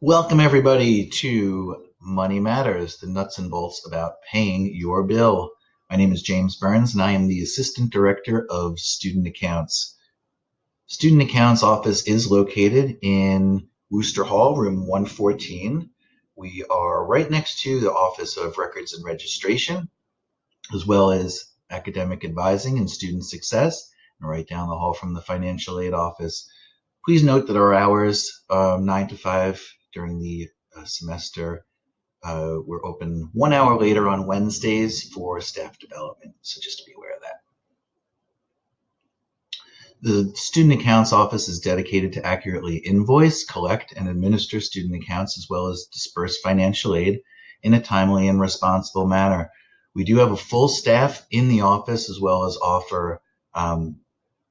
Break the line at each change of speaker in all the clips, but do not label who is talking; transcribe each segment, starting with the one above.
Welcome, everybody, to Money Matters, the nuts and bolts about paying your bill. My name is James Burns, and I am the Assistant Director of Student Accounts. Student Accounts office is located in Wooster Hall, room 114. We are right next to the Office of Records and Registration, as well as Academic Advising and Student Success, and right down the hall from the Financial Aid Office. Please note that our hours, 9 to 5 during the semester. We're open 1 hour later on Wednesdays for staff development, so just to be aware of that. The Student Accounts Office is dedicated to accurately invoice, collect, and administer student accounts, as well as disperse financial aid in a timely and responsible manner. We do have a full staff in the office, as well as offer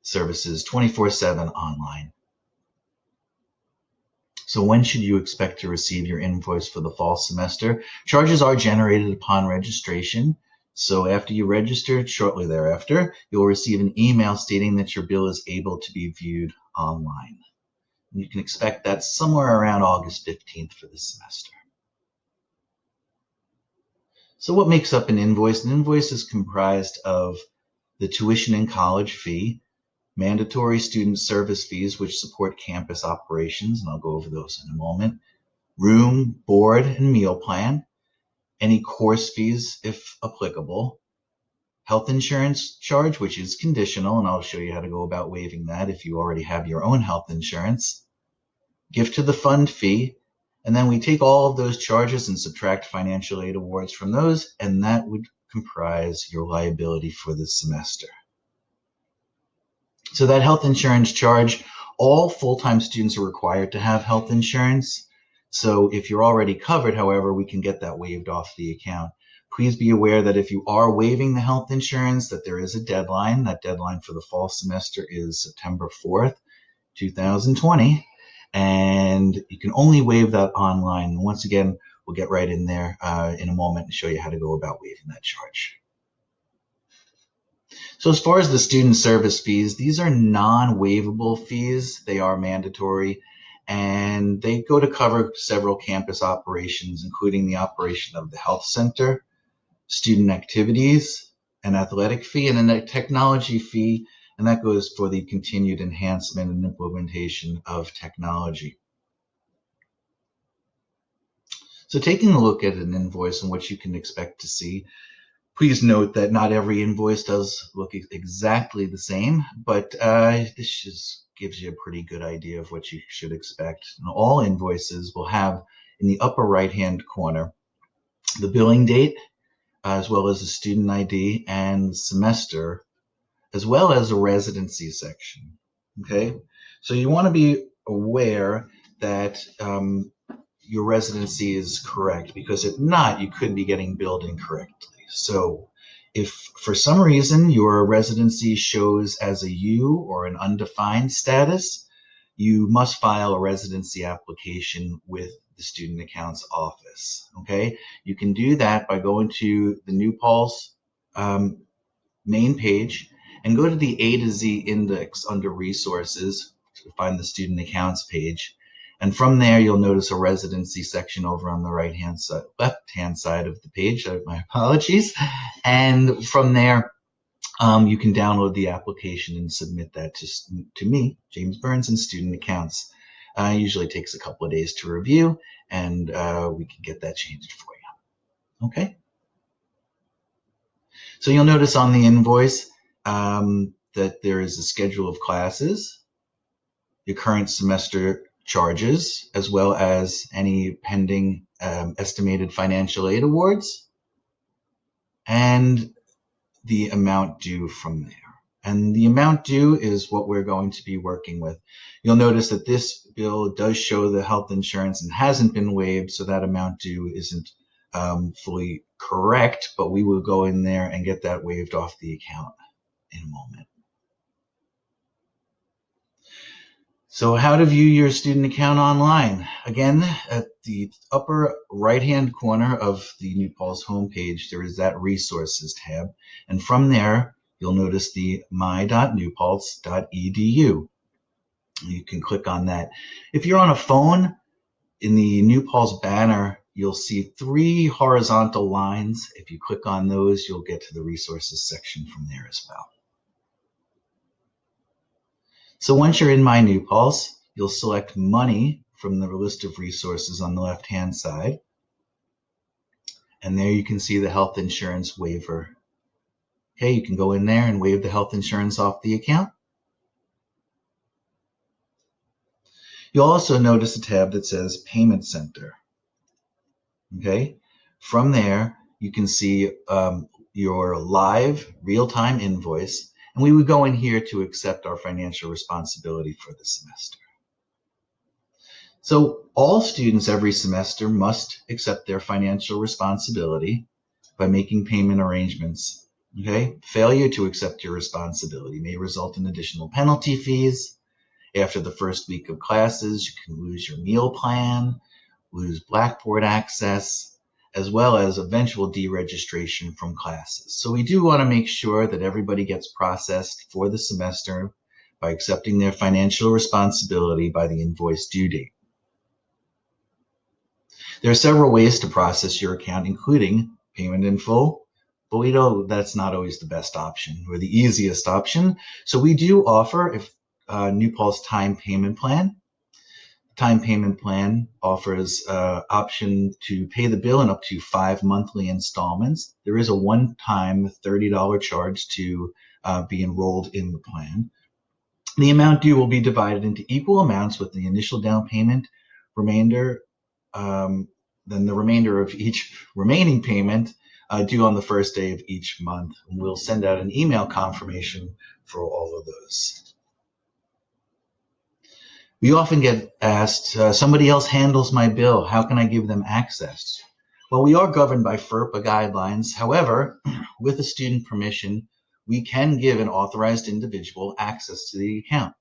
services 24/7 online. So when should you expect to receive your invoice for the fall semester? Charges are generated upon registration. So after you register, shortly thereafter, you'll receive an email stating that your bill is able to be viewed online. And you can expect that somewhere around August 15th for this semester. So what makes up an invoice? An invoice is comprised of the tuition and college fee, mandatory student service fees, which support campus operations, and I'll go over those in a moment, room, board, and meal plan, any course fees if applicable, health insurance charge, which is conditional, and I'll show you how to go about waiving that if you already have your own health insurance, gift to the fund fee, and then we take all of those charges and subtract financial aid awards from those, and that would comprise your liability for the semester. So that health insurance charge, all full-time students are required to have health insurance. So if you're already covered, however, we can get that waived off the account. Please be aware that if you are waiving the health insurance, that there is a deadline. That deadline for the fall semester is September 4th, 2020. And you can only waive that online. And once again, we'll get right in there in a moment and show you how to go about waiving that charge. So as far as the student service fees, these are non-waivable fees. They are mandatory, and they go to cover several campus operations, including the operation of the health center, student activities, an athletic fee, and a technology fee, and that goes for the continued enhancement and implementation of technology. So taking a look at an invoice and what you can expect to see, please note that not every invoice does look exactly the same, but this just gives you a pretty good idea of what you should expect. And all invoices will have in the upper right-hand corner the billing date, as well as the student ID and the semester, as well as a residency section. Okay, so you want to be aware that your residency is correct, because if not, you could be getting billed incorrectly. So if for some reason your residency shows as a U or an undefined status, you must file a residency application with the Student Accounts Office. Okay, you can do that by going to the New Paltz main page and go to the A to Z index under Resources to find the Student Accounts page. And from there, you'll notice a residency section over on the left-hand side of the page. My apologies. And from there, you can download the application and submit that to me, James Burns, and Student Accounts. It usually takes a couple of days to review, and we can get that changed for you. Okay. So you'll notice on the invoice that there is a schedule of classes, your current semester charges, as well as any pending estimated financial aid awards, and the amount due from there. And the amount due is what we're going to be working with. You'll notice that this bill does show the health insurance and hasn't been waived, so that amount due isn't fully correct, but we will go in there and get that waived off the account in a moment. So how to view your student account online. Again, at the upper right-hand corner of the New Paltz homepage, there is that Resources tab. And from there, you'll notice the my.newpaltz.edu. You can click on that. If you're on a phone, In the New Paltz banner, you'll see 3 horizontal lines. If you click on those, you'll get to the resources section from there as well. So once you're in My New Paltz, you'll select Money from the list of resources on the left-hand side. And there you can see the health insurance waiver. Okay, you can go in there and waive the health insurance off the account. You'll also notice a tab that says Payment Center. Okay, from there, you can see your live real-time invoice, and we would go in here to accept our financial responsibility for the semester. So all students every semester must accept their financial responsibility by making payment arrangements. Okay, failure to accept your responsibility may result in additional penalty fees. After the first week of classes, you can lose your meal plan, lose Blackboard access, as well as eventual deregistration from classes. So we do want to make sure that everybody gets processed for the semester by accepting their financial responsibility by the invoice due date. There are several ways to process your account, including payment in full, but we know that's not always the best option or the easiest option. So we do offer New Paltz Time Payment Plan. Time Payment Plan offers option to pay the bill in up to 5 monthly installments. There is a one-time $30 charge to be enrolled in the plan. The amount due will be divided into equal amounts with the initial down payment, then the remainder of each remaining payment due on the first day of each month. And we'll send out an email confirmation for all of those. We often get asked, somebody else handles my bill. How can I give them access? Well, we are governed by FERPA guidelines. However, with a student permission, we can give an authorized individual access to the account.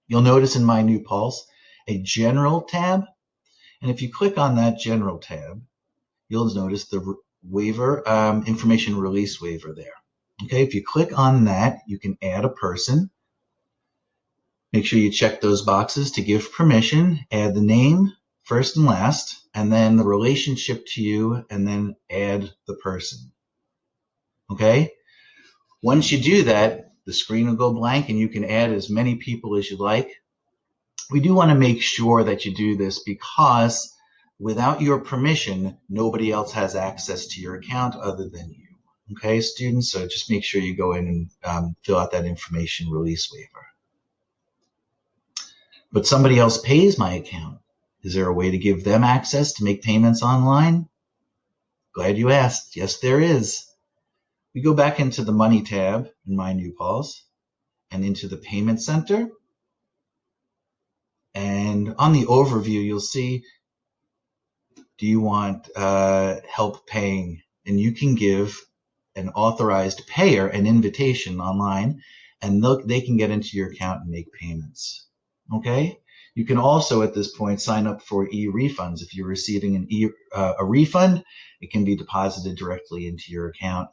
You'll notice in My New Paltz a General tab. And if you click on that General tab, you'll notice the waiver, information release waiver there. Okay, if you click on that, you can add a person. Make sure you check those boxes to give permission, add the name, first and last, and then the relationship to you, and then add the person. Okay? Once you do that, the screen will go blank and you can add as many people as you like. We do want to make sure that you do this because without your permission, nobody else has access to your account other than you. Okay, students? So just make sure you go in and fill out that information release waiver. But somebody else pays my account. Is there a way to give them access to make payments online? Glad you asked. Yes, there is. We go back into the Money tab in My New Paltz and into the Payment Center. And on the overview, you'll see, do you want help paying? And you can give an authorized payer an invitation online, and they can get into your account and make payments. Okay? You can also, at this point, sign up for e-refunds. If you're receiving a refund, it can be deposited directly into your account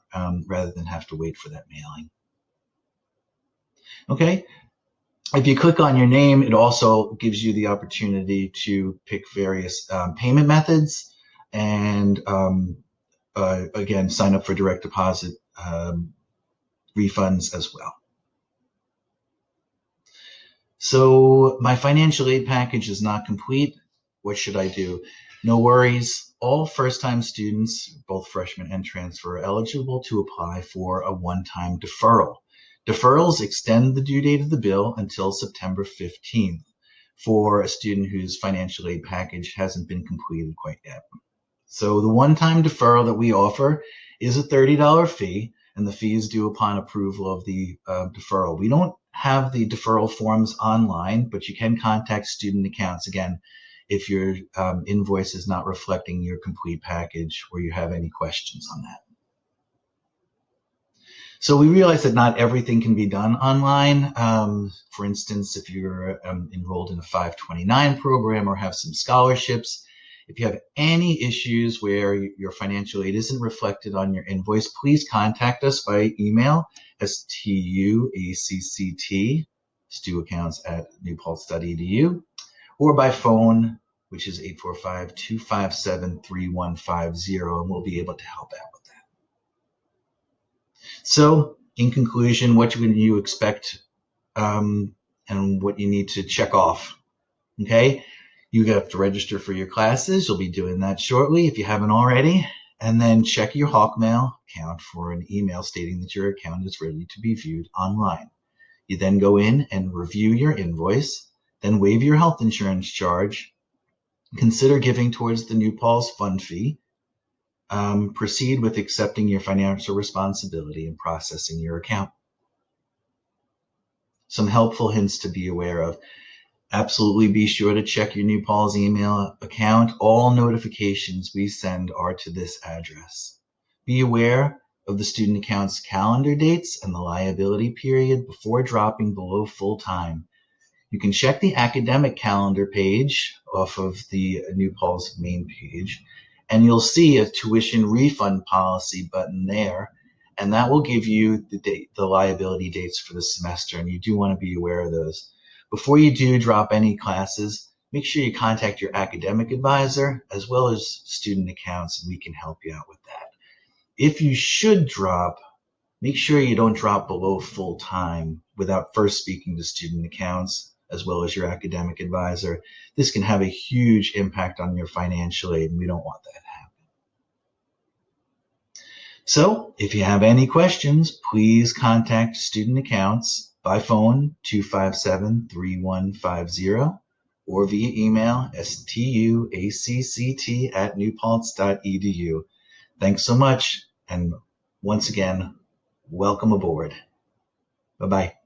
rather than have to wait for that mailing. Okay? If you click on your name, it also gives you the opportunity to pick various payment methods and, again, sign up for direct deposit refunds as well. So my financial aid package is not complete. What should I do? No worries. All first-time students, both freshmen and transfer, are eligible to apply for a one-time deferral. Deferrals extend the due date of the bill until September 15th for a student whose financial aid package hasn't been completed quite yet. So the one-time deferral that we offer is a $30 fee, and the fee is due upon approval of the deferral. We don't have the deferral forms online, but you can contact student accounts, again, if your invoice is not reflecting your complete package or you have any questions on that. So we realize that not everything can be done online. For instance, if you're enrolled in a 529 program or have some scholarships, if you have any issues where your financial aid isn't reflected on your invoice, please contact us by email, stuacct, stuaccounts@newpaltz.edu, or by phone which is 845-257-3150, and we'll be able to help out with that. So, in conclusion, what do you expect and what you need to check off? Okay, you have to register for your classes. You'll be doing that shortly if you haven't already. And then check your Hawkmail account for an email stating that your account is ready to be viewed online. You then go in and review your invoice, then waive your health insurance charge, consider giving towards the New Paul's fund fee, proceed with accepting your financial responsibility and processing your account. Some helpful hints to be aware of. Absolutely be sure to check your New Paul's email account. All notifications we send are to this address. Be aware of the student account's calendar dates and the liability period before dropping below full time. You can check the academic calendar page off of the New Paul's main page, and you'll see a tuition refund policy button there, and that will give you the liability dates for the semester, and you do want to be aware of those. Before you do drop any classes, make sure you contact your academic advisor as well as student accounts, and we can help you out with that. If you should drop, make sure you don't drop below full time without first speaking to student accounts as well as your academic advisor. This can have a huge impact on your financial aid, and we don't want that to happen. So if you have any questions, please contact student accounts by phone 257-3150 or via email stuacct@newpaltz.edu. Thanks so much, and once again, welcome aboard. Bye-bye.